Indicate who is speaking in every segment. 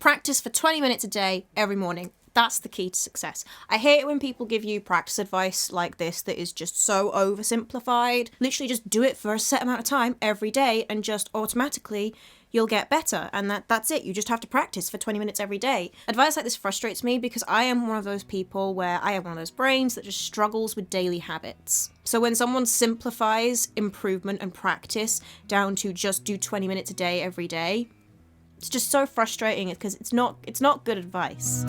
Speaker 1: Practice for 20 minutes a day every morning. That's the key to success. I hate it when people give you practice advice like this that is just so oversimplified. Literally just do it for a set amount of time every day and just automatically you'll get better. And that's it. You just have to practice for 20 minutes every day. Advice like this frustrates me because I am one of those people where I have one of those brains that just struggles with daily habits. So when someone simplifies improvement and practice down to just do 20 minutes a day every day, it's just so frustrating because it's not good advice.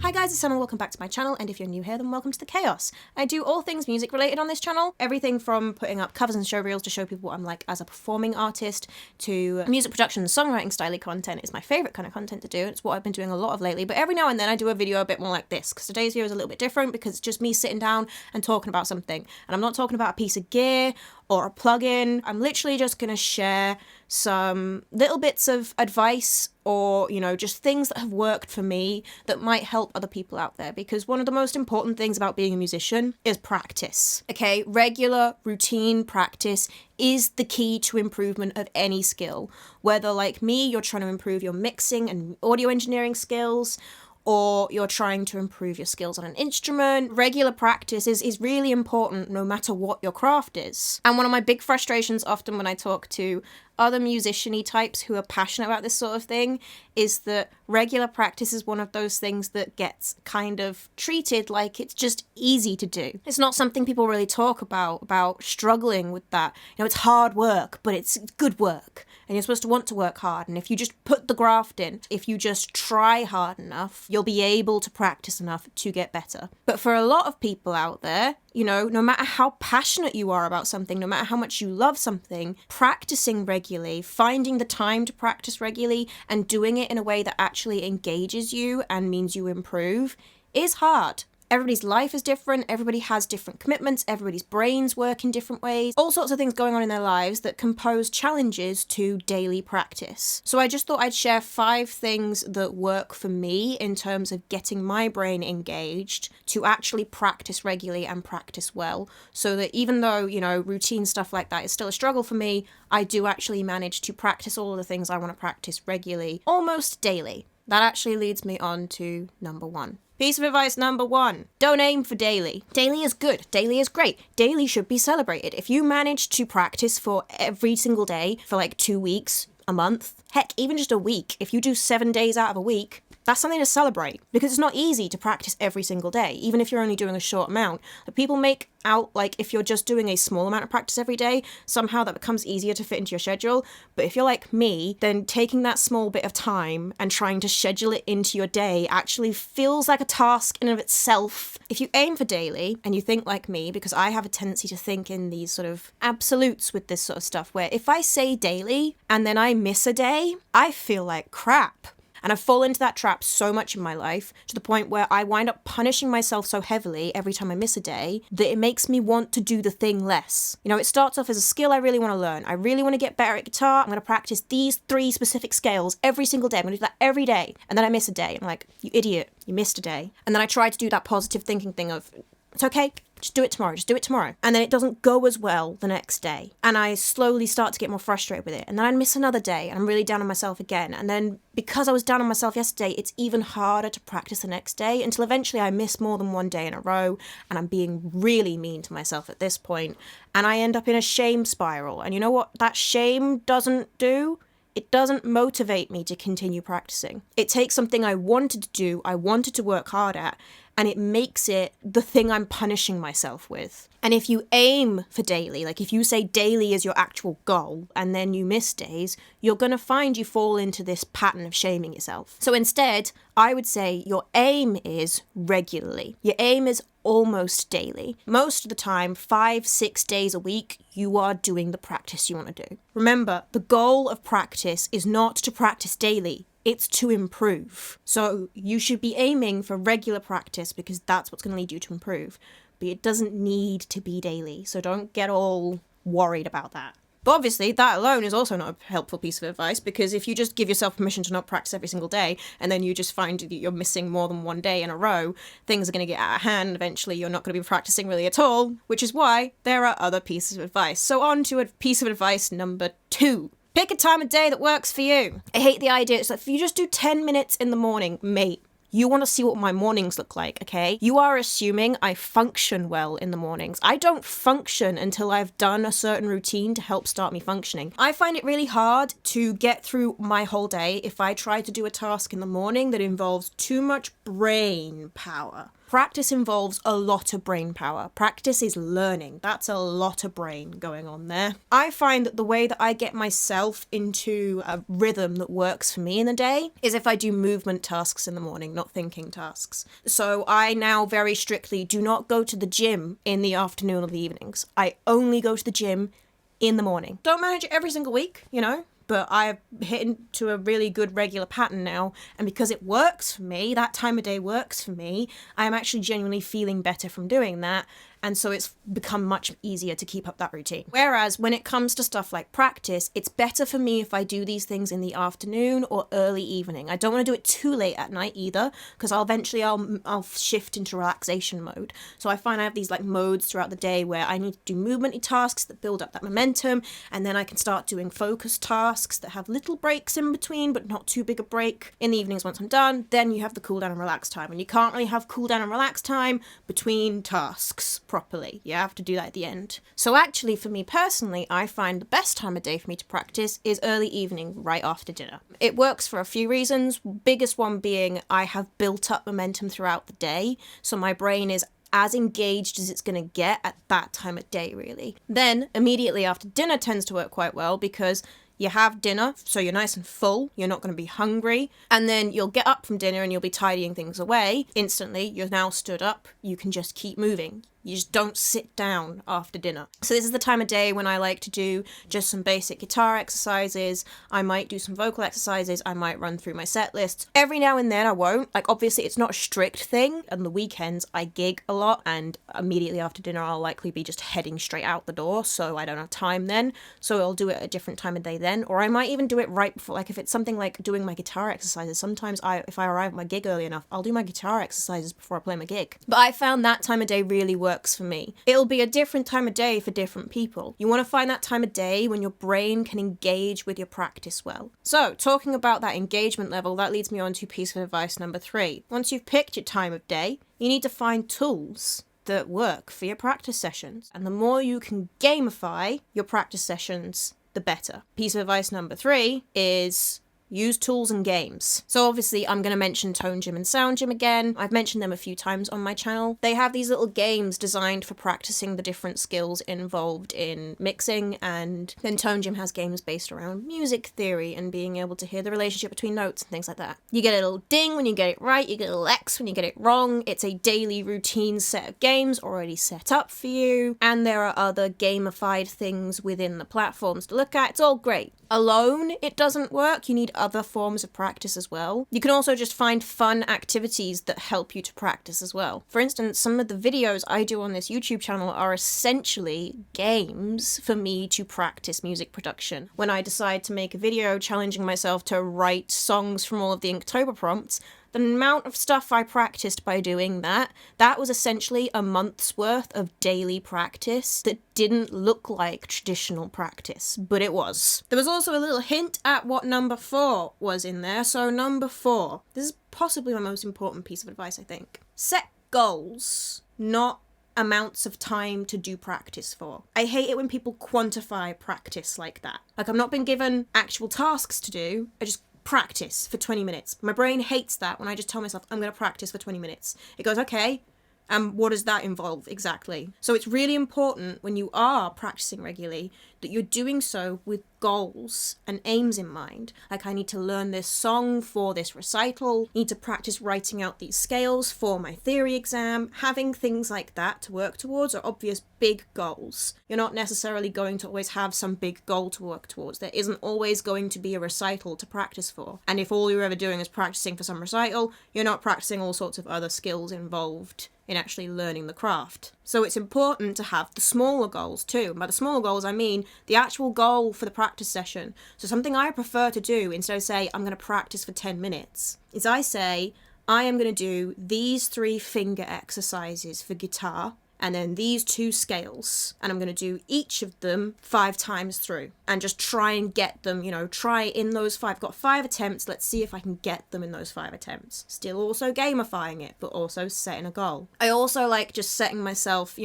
Speaker 1: Hi guys, it's Sam and welcome back to my channel, and if you're new here then welcome to the chaos. I do all things music related on this channel, everything from putting up covers and show reels to show people what I'm like as a performing artist, to music production and songwriting style content. It's my favourite kind of content to do, it's what I've been doing a lot of lately, but every now and then I do a video a bit more like this, because today's video is a little bit different because it's just me sitting down and talking about something, and I'm not talking about a piece of gear or a plugin. I'm literally just going to share some little bits of advice or, you know, just things that have worked for me that might help other people out there, because one of the most important things about being a musician is practice. Okay, regular, routine practice is the key to improvement of any skill. Whether, like me, you're trying to improve your mixing and audio engineering skills, or you're trying to improve your skills on an instrument, regular practice is really important no matter what your craft is. And one of my big frustrations often when I talk to other musician-y types who are passionate about this sort of thing is that regular practice is one of those things that gets kind of treated like it's just easy to do. It's not something people really talk about struggling with that. You know, it's hard work, but it's good work. And you're supposed to want to work hard. And if you just put the graft in, if you just try hard enough, you'll be able to practice enough to get better. But for a lot of people out there, you know, no matter how passionate you are about something, no matter how much you love something, practicing regularly, finding the time to practice regularly and doing it in a way that actually engages you and means you improve is hard. Everybody's life is different, everybody has different commitments, everybody's brains work in different ways, all sorts of things going on in their lives that can pose challenges to daily practice. So I just thought I'd share 5 things that work for me in terms of getting my brain engaged to actually practice regularly and practice well, so that even though, you know, routine stuff like that is still a struggle for me, I do actually manage to practice all of the things I want to practice regularly, almost daily. That actually leads me on to number 1. Piece of advice number 1, don't aim for daily. Daily is good, daily is great, daily should be celebrated. If you manage to practice for every single day for like 2 weeks, a month, heck, even just a week, if you do 7 days out of a week, that's something to celebrate, because it's not easy to practice every single day, even if you're only doing a short amount. But people make out like if you're just doing a small amount of practice every day, somehow that becomes easier to fit into your schedule. But if you're like me, then taking that small bit of time and trying to schedule it into your day actually feels like a task in and of itself. If you aim for daily and you think like me, because I have a tendency to think in these sort of absolutes with this sort of stuff, where if I say daily and then I miss a day, I feel like crap. And I've fallen into that trap so much in my life, to the point where I wind up punishing myself so heavily every time I miss a day that it makes me want to do the thing less. You know, it starts off as a skill I really want to learn. I really want to get better at guitar. I'm going to practice these 3 specific scales every single day. I'm going to do that every day. And then I miss a day. I'm like, you idiot, you missed a day. And then I try to do that positive thinking thing of, it's okay, just do it tomorrow. And then it doesn't go as well the next day. And I slowly start to get more frustrated with it. And then I miss another day and I'm really down on myself again. And then because I was down on myself yesterday, it's even harder to practice the next day, until eventually I miss more than 1 day in a row. And I'm being really mean to myself at this point. And I end up in a shame spiral. And you know what that shame doesn't do? It doesn't motivate me to continue practicing. It takes something I wanted to do, I wanted to work hard at, and it makes it the thing I'm punishing myself with. And if you aim for daily, like if you say daily is your actual goal and then you miss days, you're going to find you fall into this pattern of shaming yourself. So instead, I would say your aim is regularly. Your aim is almost daily. Most of the time, 5-6 days a week, you are doing the practice you want to do. Remember, the goal of practice is not to practice daily. It's to improve. So you should be aiming for regular practice because that's what's going to lead you to improve. But it doesn't need to be daily, so don't get all worried about that. But obviously, that alone is also not a helpful piece of advice, because if you just give yourself permission to not practice every single day, and then you just find that you're missing more than 1 day in a row, things are going to get out of hand. Eventually, you're not going to be practicing really at all, which is why there are other pieces of advice. So on to a piece of advice number 2. Pick a time of day that works for you. I hate the idea. It's like, if you just do 10 minutes in the morning, mate, you want to see what my mornings look like, okay? You are assuming I function well in the mornings. I don't function until I've done a certain routine to help start me functioning. I find it really hard to get through my whole day if I try to do a task in the morning that involves too much brain power. Practice involves a lot of brain power. Practice is learning. That's a lot of brain going on there. I find that the way that I get myself into a rhythm that works for me in the day is if I do movement tasks in the morning, not thinking tasks. So I now very strictly do not go to the gym in the afternoon or the evenings. I only go to the gym in the morning. Don't manage it every single week, you know? But I've hit into a really good regular pattern now, and because it works for me, that time of day works for me, I'm actually genuinely feeling better from doing that, and so it's become much easier to keep up that routine. Whereas when it comes to stuff like practice, it's better for me if I do these things in the afternoon or early evening. I don't want to do it too late at night either, because I'll shift into relaxation mode. So I find I have these like modes throughout the day where I need to do movementy tasks that build up that momentum, and then I can start doing focus tasks that have little breaks in between, but not too big a break. In the evenings once I'm done, then you have the cool down and relax time, and you can't really have cool down and relax time between tasks properly. You have to do that at the end. So actually, for me personally, I find the best time of day for me to practice is early evening, right after dinner. It works for a few reasons. Biggest one being I have built up momentum throughout the day, so my brain is as engaged as it's going to get at that time of day, really. Then, immediately after dinner tends to work quite well because you have dinner, so you're nice and full, you're not going to be hungry, and then you'll get up from dinner and you'll be tidying things away. Instantly, you're now stood up, you can just keep moving. You just don't sit down after dinner. So this is the time of day when I like to do just some basic guitar exercises. I might do some vocal exercises. I might run through my set list. Every now and then I won't. Like, obviously it's not a strict thing. On the weekends I gig a lot, and immediately after dinner I'll likely be just heading straight out the door, so I don't have time then. So I'll do it at a different time of day then. Or I might even do it right before, like if it's something like doing my guitar exercises. Sometimes if I arrive at my gig early enough, I'll do my guitar exercises before I play my gig. But I found that time of day really works for me. It'll be a different time of day for different people. You want to find that time of day when your brain can engage with your practice well. So, talking about that engagement level, that leads me on to piece of advice number 3. Once you've picked your time of day, you need to find tools that work for your practice sessions. And the more you can gamify your practice sessions, the better. Piece of advice number 3 is use tools and games. So obviously I'm going to mention Tone Gym and Sound Gym again. I've mentioned them a few times on my channel. They have these little games designed for practicing the different skills involved in mixing, and then Tone Gym has games based around music theory and being able to hear the relationship between notes and things like that. You get a little ding when you get it right, you get a little X when you get it wrong. It's a daily routine set of games already set up for you, and there are other gamified things within the platforms to look at. It's all great. Alone, it doesn't work. You need other forms of practice as well. You can also just find fun activities that help you to practice as well. For instance, some of the videos I do on this YouTube channel are essentially games for me to practice music production. When I decide to make a video challenging myself to write songs from all of the Inktober prompts, the amount of stuff I practiced by doing that was essentially a month's worth of daily practice that didn't look like traditional practice, but it was. There was also a little hint at what number 4 was in there. So number 4, this is possibly my most important piece of advice, I think. Set goals, not amounts of time to do practice for. I hate it when people quantify practice like that. Like, I've not been given actual tasks to do, I just practice for 20 minutes. My brain hates that when I just tell myself I'm going to practice for 20 minutes. It goes, okay, what does that involve exactly? So it's really important when you are practicing regularly that you're doing so with goals and aims in mind. Like, I need to learn this song for this recital, need to practice writing out these scales for my theory exam. Having things like that to work towards are obvious big goals. You're not necessarily going to always have some big goal to work towards. There isn't always going to be a recital to practice for. And if all you're ever doing is practicing for some recital, you're not practicing all sorts of other skills involved in actually learning the craft. So it's important to have the smaller goals too. By the smaller goals, I mean the actual goal for the practice session. So something I prefer to do, instead of say, I'm going to practice for 10 minutes, is I say, I am going to do these 3 finger exercises for guitar and then these 2 scales, and I'm going to do each of them 5 times through, and just try and get them, try in those 5. I've got 5 attempts, let's see if I can get them in those 5 attempts. Still also gamifying it, but also setting a goal. I also like just setting myself,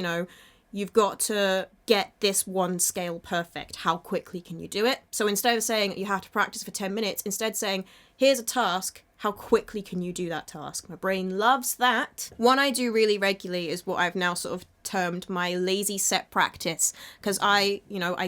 Speaker 1: you've got to get this one scale perfect. How quickly can you do it? So instead of saying you have to practice for 10 minutes, instead saying, here's a task, how quickly can you do that task? My brain loves that. One I do really regularly is what I've now sort of termed my lazy set practice, because I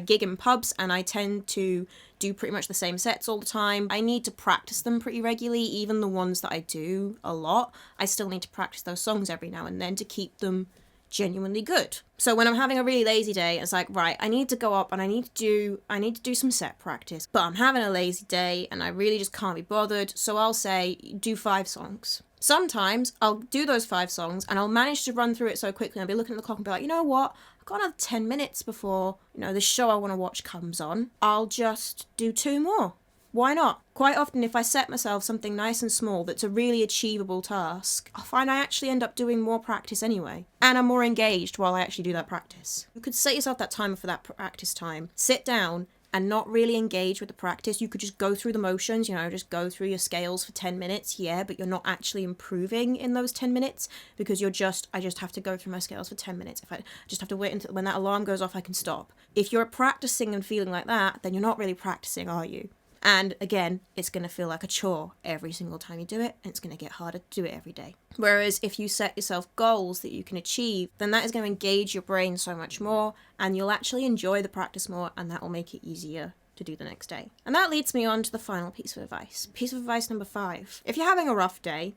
Speaker 1: gig in pubs and I tend to do pretty much the same sets all the time. I need to practice them pretty regularly, even the ones that I do a lot. I still need to practice those songs every now and then to keep them genuinely good. So when I'm having a really lazy day, it's like, right, I need to go up and I need to do some set practice, but I'm having a lazy day and I really just can't be bothered, so I'll say do 5 songs. Sometimes I'll do those 5 songs and I'll manage to run through it so quickly, I'll be looking at the clock and be like, you know what, I've got another 10 minutes before the show I want to watch comes on. I'll just do 2 more. Why not? Quite often, if I set myself something nice and small that's a really achievable task, I find I actually end up doing more practice anyway. And I'm more engaged while I actually do that practice. You could set yourself that timer for that practice time. Sit down and not really engage with the practice. You could just go through the motions, just go through your scales for 10 minutes, but you're not actually improving in those 10 minutes because I just have to go through my scales for 10 minutes. If I just have to wait until when that alarm goes off, I can stop. If you're practicing and feeling like that, then you're not really practicing, are you? And again, it's going to feel like a chore every single time you do it, and it's going to get harder to do it every day. Whereas if you set yourself goals that you can achieve, then that is going to engage your brain so much more, and you'll actually enjoy the practice more, and that will make it easier to do the next day. And that leads me on to the final piece of advice. Piece of advice number 5. If you're having a rough day,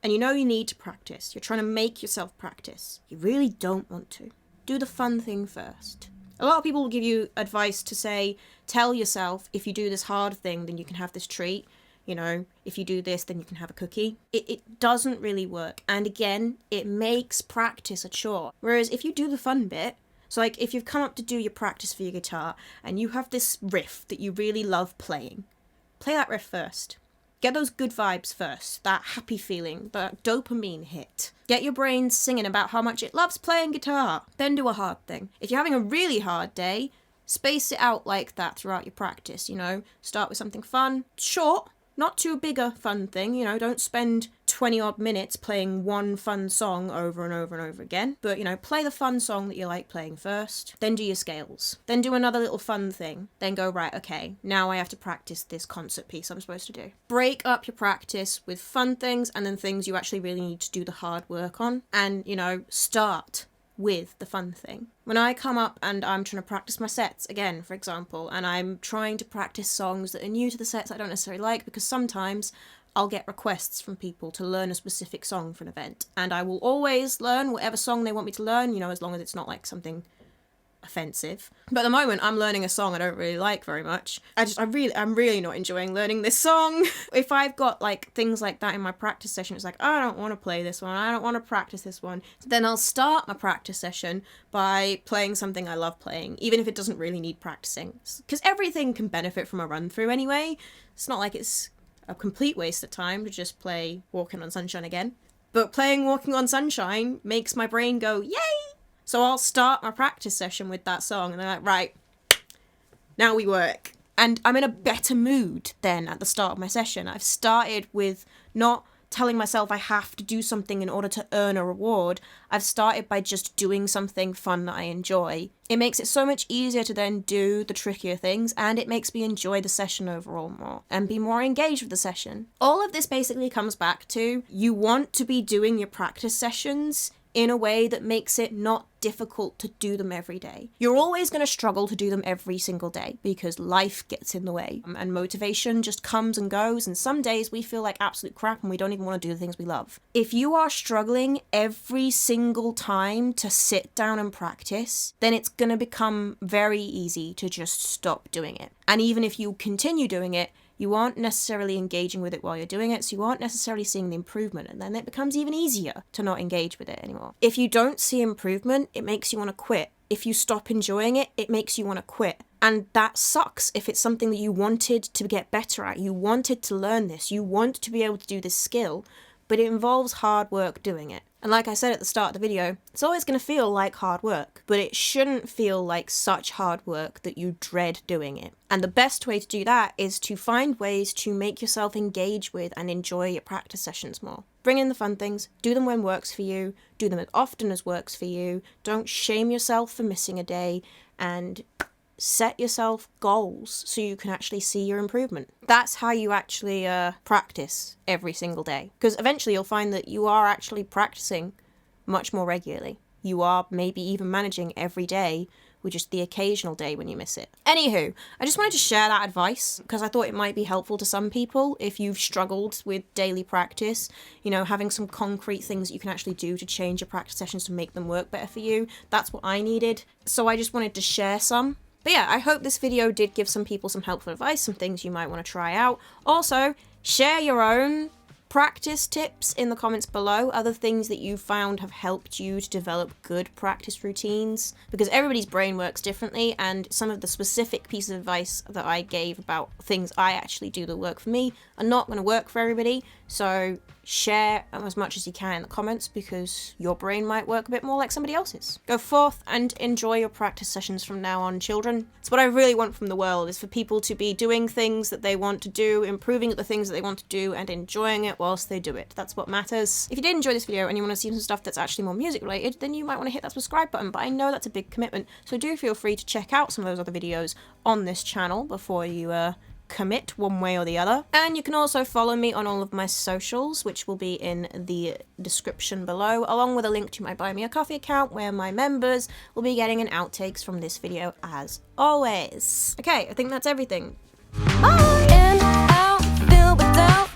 Speaker 1: and you need to practice, you're trying to make yourself practice, you really don't want to, do the fun thing first. A lot of people will give you advice to say, tell yourself, if you do this hard thing, then you can have this treat. If you do this, then you can have a cookie. It doesn't really work. And again, it makes practice a chore. Whereas if you do the fun bit, so like if you've come up to do your practice for your guitar and you have this riff that you really love playing, play that riff first. Get those good vibes first, that happy feeling, that dopamine hit. Get your brain singing about how much it loves playing guitar. Then do a hard thing. If you're having a really hard day, space it out like that throughout your practice, Start with something fun, short, not too big a fun thing, don't spend 20 odd minutes playing one fun song over and over and over again. But, play the fun song that you like playing first, then do your scales, then do another little fun thing, then go, right, okay, now I have to practice this concert piece I'm supposed to do. Break up your practice with fun things and then things you actually really need to do the hard work on, and, start with the fun thing. When I come up and I'm trying to practice my sets, again, for example, and I'm trying to practice songs that are new to the sets I don't necessarily like, because sometimes I'll get requests from people to learn a specific song for an event, and I will always learn whatever song they want me to learn, as long as it's not like something offensive. But at the moment I'm learning a song I don't really like very much. I'm really not enjoying learning this song. If I've got like things like that in my practice session, it's like, I don't want to play this one, I don't want to practice this one, then I'll start my practice session by playing something I love playing, even if it doesn't really need practicing, because everything can benefit from a run through anyway. It's not like it's a complete waste of time to just play Walking on Sunshine again. But playing Walking on Sunshine makes my brain go, yay! So I'll start my practice session with that song, and they're like, right, now we work. And I'm in a better mood then at the start of my session. I've started with not telling myself I have to do something in order to earn a reward. I've started by just doing something fun that I enjoy. It makes it so much easier to then do the trickier things, and it makes me enjoy the session overall more and be more engaged with the session. All of this basically comes back to, you want to be doing your practice sessions in a way that makes it not difficult to do them every day. You're always going to struggle to do them every single day because life gets in the way, and motivation just comes and goes, and some days we feel like absolute crap and we don't even want to do the things we love. If you are struggling every single time to sit down and practice, then it's going to become very easy to just stop doing it. And even if you continue doing it, you aren't necessarily engaging with it while you're doing it, so you aren't necessarily seeing the improvement, and then it becomes even easier to not engage with it anymore. If you don't see improvement, it makes you want to quit. If you stop enjoying it, it makes you want to quit. And that sucks if it's something that you wanted to get better at. You wanted to learn this. You want to be able to do this skill, but it involves hard work doing it. And like I said at the start of the video, it's always going to feel like hard work, but it shouldn't feel like such hard work that you dread doing it. And the best way to do that is to find ways to make yourself engage with and enjoy your practice sessions more. Bring in the fun things, do them when works for you, do them as often as works for you, don't shame yourself for missing a day, and set yourself goals so you can actually see your improvement. That's how you actually practice every single day. Because eventually you'll find that you are actually practicing much more regularly. You are maybe even managing every day with just the occasional day when you miss it. Anywho, I just wanted to share that advice because I thought it might be helpful to some people if you've struggled with daily practice, you know, having some concrete things that you can actually do to change your practice sessions to make them work better for you. That's what I needed. So I just wanted to share some. But yeah, I hope this video did give some people some helpful advice, some things you might want to try out. Also, share your own practice tips in the comments below, other things that you found have helped you to develop good practice routines, because everybody's brain works differently, and some of the specific pieces of advice that I gave about things I actually do that work for me are not going to work for everybody. So share as much as you can in the comments, because your brain might work a bit more like somebody else's. Go forth and enjoy your practice sessions from now on, children. It's what I really want from the world, is for people to be doing things that they want to do, improving at the things that they want to do, and enjoying it whilst they do it. That's what matters. If you did enjoy this video and you want to see some stuff that's actually more music related, then you might want to hit that subscribe button, but I know that's a big commitment, so do feel free to check out some of those other videos on this channel before you commit one way or the other. And you can also follow me on all of my socials, which will be in the description below, along with a link to my Buy Me a Coffee account where my members will be getting an outtakes from this video as always. Okay, I think that's everything. Bye! And out, filled with doubt.